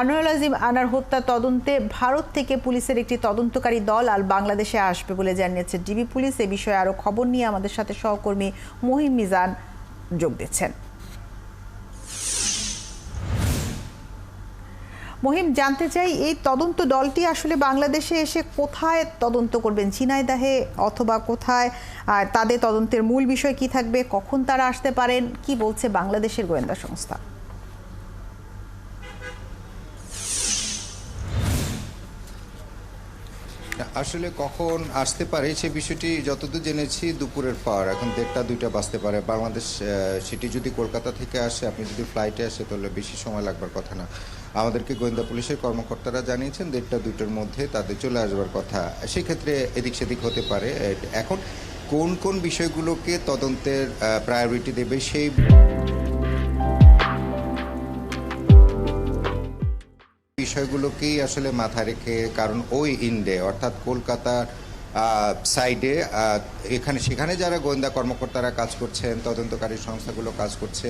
আনোয়ার আজিম আনার হত্যা তদন্তে ভারত থেকে পুলিশের একটি তদন্তকারী দল আর বাংলাদেশে আসবে বলে জানিয়েছে ডিবি পুলিশ। এ বিষয়ে আরো খবর নিয়ে আমাদের সাথে সহকর্মী মহিম মিজান যোগ দিচ্ছেন। মহিম, জানতে চাই এই তদন্ত দলটি আসলে বাংলাদেশে এসে কোথায় তদন্ত করবেন, ঝিনাইদহে অথবা কোথায়? তাদের তদন্তের মূল বিষয় কি থাকবে, কখন তারা আসতে পারেন, কি বলছে বাংলাদেশের গোয়েন্দা সংস্থা? আসলে কখন আসতে পারে সে বিষয়টি যতদূর জেনেছি দুপুরের পর, এখন 1টা-2টা বাজতে পারে বাংলাদেশ। সেটি যদি কলকাতা থেকে আসে, আপনি যদি ফ্লাইটে আসে তাহলে বেশি সময় লাগবার কথা না। আমাদেরকে গোয়েন্দা পুলিশের কর্মকর্তারা জানিয়েছেন 1টা-2টার মধ্যে তাদের চলে আসবার কথা। সেক্ষেত্রে এদিক সেদিক হতে পারে। এখন কোন কোন বিষয়গুলোকে তদন্তের প্রায়োরিটি দেবে সেই বিষয়গুলোকেই আসলে মাথায় রেখে, কারণ ওই ইন্ডে অর্থাৎ কলকাতার সাইডে সেখানে যারা গোয়েন্দা কর্মকর্তারা কাজ করছেন, তদন্তকারী সংস্থাগুলো কাজ করছে,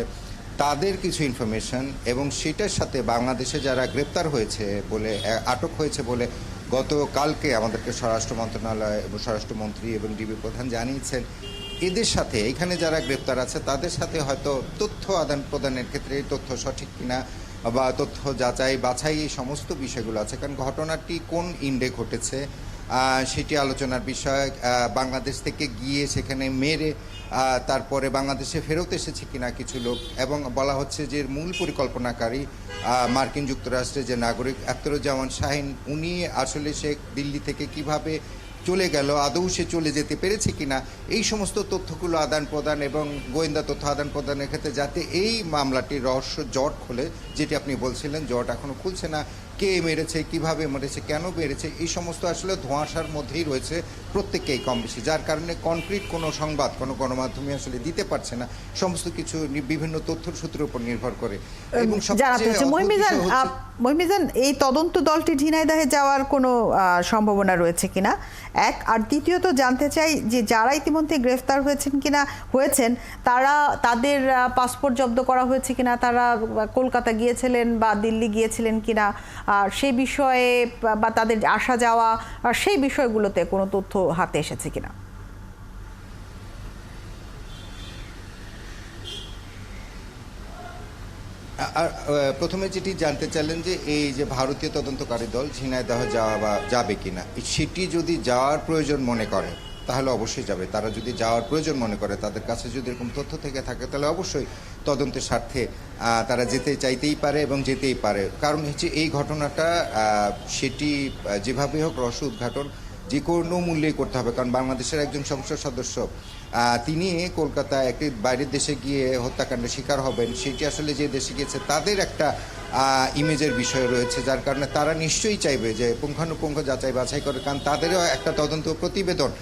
তাদের কিছু ইনফরমেশন এবং সেটার সাথে বাংলাদেশে যারা গ্রেপ্তার হয়েছে বলে, আটক হয়েছে বলে গতকালকে আমাদেরকে স্বরাষ্ট্র মন্ত্রণালয় এবং স্বরাষ্ট্রমন্ত্রী এবং ডিবি প্রধান জানিয়েছেন, এদের সাথে এখানে যারা গ্রেপ্তার আছে তাদের সাথে হয়তো তথ্য আদান প্রদানের ক্ষেত্রে তথ্য সঠিক কিনা বা তথ্য যাচাই বাছাই এই সমস্ত বিষয়গুলো আছে। কারণ ঘটনাটি কোন ইন্ডে ঘটেছে সেটি আলোচনার বিষয়। বাংলাদেশ থেকে গিয়ে সেখানে মেরে তারপরে বাংলাদেশে ফেরত এসেছে কিনা কিছু লোক, এবং বলা হচ্ছে যে মূল পরিকল্পনাকারী মার্কিন যুক্তরাষ্ট্রের যে নাগরিক আখতারুজ্জামান শাহীন, উনি আসলে সে দিল্লি থেকে কিভাবে চলে গেল, আদৌ সে চলে যেতে পেরেছে কিনা, এই সমস্ত তথ্যগুলো আদান প্রদান এবং গোয়েন্দা তথ্য আদান প্রদানের ক্ষেত্রে যাতে এই মামলাটির রহস্য জট খোলে, যেটি আপনি বলছিলেন জট এখনো খুলছে না, কে মেরেছে, কিভাবে মেরেছে, কেন মেরেছে, এই সমস্ত আসলে ধোঁয়াশার মধ্যেই রয়েছে প্রত্যেককেই কম বেশি, যার কারণে কনক্রিট কোনো সংবাদ কোনো গণমাধ্যমে আসলে দিতে পারছে না, সমস্ত কিছু বিভিন্ন তথ্যর সূত্রের উপর নির্ভর করে। এবং মহিমিজান, এই তদন্ত দলটি ঝিনাইদহে যাওয়ার কোনো সম্ভাবনা রয়েছে কিনা, এক? আর দ্বিতীয়ত জানতে চাই যে যারা ইতিমধ্যে গ্রেফতার হয়েছেন তারা, তাদের পাসপোর্ট জব্দ করা হয়েছে কিনা, তারা কলকাতা গিয়েছিলেন বা দিল্লি গিয়েছিলেন কিনা, আর সেই বিষয়ে বা তাদের আসা যাওয়া সেই বিষয়গুলোতে কোনো তথ্য হাতে এসেছে কিনা? আর প্রথমে যেটি জানতে চাইলেন যে এই যে ভারতীয় তদন্তকারী দল ঝিনাইদহ যাবে কিনা, সেটি যদি যাওয়ার প্রয়োজন মনে করে তাহলে অবশ্যই যাবে। তারা যদি যাওয়ার প্রয়োজন মনে করে, তাদের কাছে যদি এরকম তথ্য থেকে থাকে, তাহলে অবশ্যই তদন্তের স্বার্থে তারা যেতে চাইতেই পারে এবং যেতেই পারে। কারণ হচ্ছে এই ঘটনাটা সেটি যেভাবে হোক রহস্য উদ্ঘাটন যে কোনো মূল্যেই করতে হবে। কারণ বাংলাদেশের একজন সংসদ সদস্য তিনি কলকাতায় একটি বাইরের দেশে গিয়ে হত্যাকাণ্ডের শিকার হবেন, সেটি আসলে যে দেশে গিয়েছে তাদের একটা ইমেজের বিষয় রয়েছে, যার কারণে তারা নিশ্চয়ই চাইবে যে পুঙ্খানুপুঙ্খ যাচাই বাছাই করে, কারণ তাদেরও একটা তদন্ত প্রতিবেদন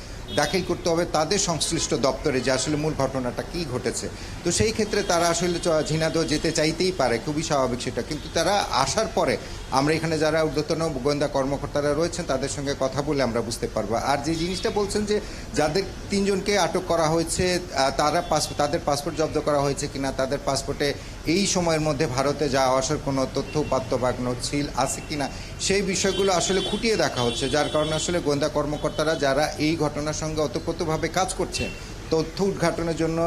দাখিল করতে হবে তাদের সংশ্লিষ্ট দপ্তরে যে আসলে মূল ঘটনাটা কী ঘটেছে। তো সেই ক্ষেত্রে তারা আসলে ঝিনাইদহ যেতে চাইতেই পারে, খুবই স্বাভাবিক সেটা। কিন্তু তারা আসার পরে আমরা এখানে যারা ঊর্ধ্বতন গোয়েন্দা কর্মকর্তারা রয়েছেন তাদের সঙ্গে কথা বলে আমরা বুঝতে পারবো। আর যে জিনিসটা বলছেন যে যাদের 3জনকে আটক করা হয়েছে তাদের পাসপোর্ট জব্দ করা হয়েছে কিনা, তাদের পাসপোর্টে এই সময়ের মধ্যে ভারতে যাওয়া আসার কোনো তথ্য উপাত্ত বা নথিল আছে কিনা, সেই বিষয়গুলো আসলে খুঁটিয়ে দেখা হচ্ছে। যার কারণে আসলে গোয়েন্দা কর্মকর্তারা যারা এই ঘটনার সঙ্গে ওতপ্রোতভাবে কাজ করছেন তথ্য উদ্ঘাটনের জন্য,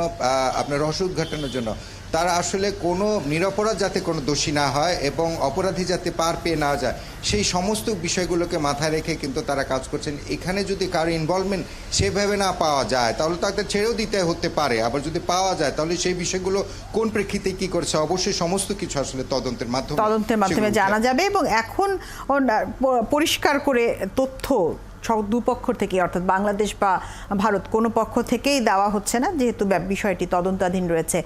আপনার রহস্য উদ্ঘাটনের জন্য, তারা আসলে কোনো নিরপরাধ যাতে কোনো দোষী না হয় এবং অপরাধী যাতে পার পেয়ে না যায়, সেই সমস্ত বিষয়গুলোকে মাথায় রেখে কিন্তু তারা কাজ করছেন। এখানে যদি কারো ইনভলভমেন্ট সেভাবে না পাওয়া যায় তাহলে তাদের ছেড়েও দিতে হতে পারে, আবার যদি পাওয়া যায় তাহলে সেই বিষয়গুলো কোন প্রেক্ষিতে কি করছে অবশ্যই সমস্ত কিছু আসলে তদন্তের মাধ্যমে জানা যাবে। এবং এখন পরিষ্কার করে তথ্য দুপক্ষ থেকে, অর্থাৎ বাংলাদেশ বা ভারত, কোনো পক্ষ থেকেই দেওয়া হচ্ছে না, যেহেতু বিষয়টি তদন্তাধীন রয়েছে।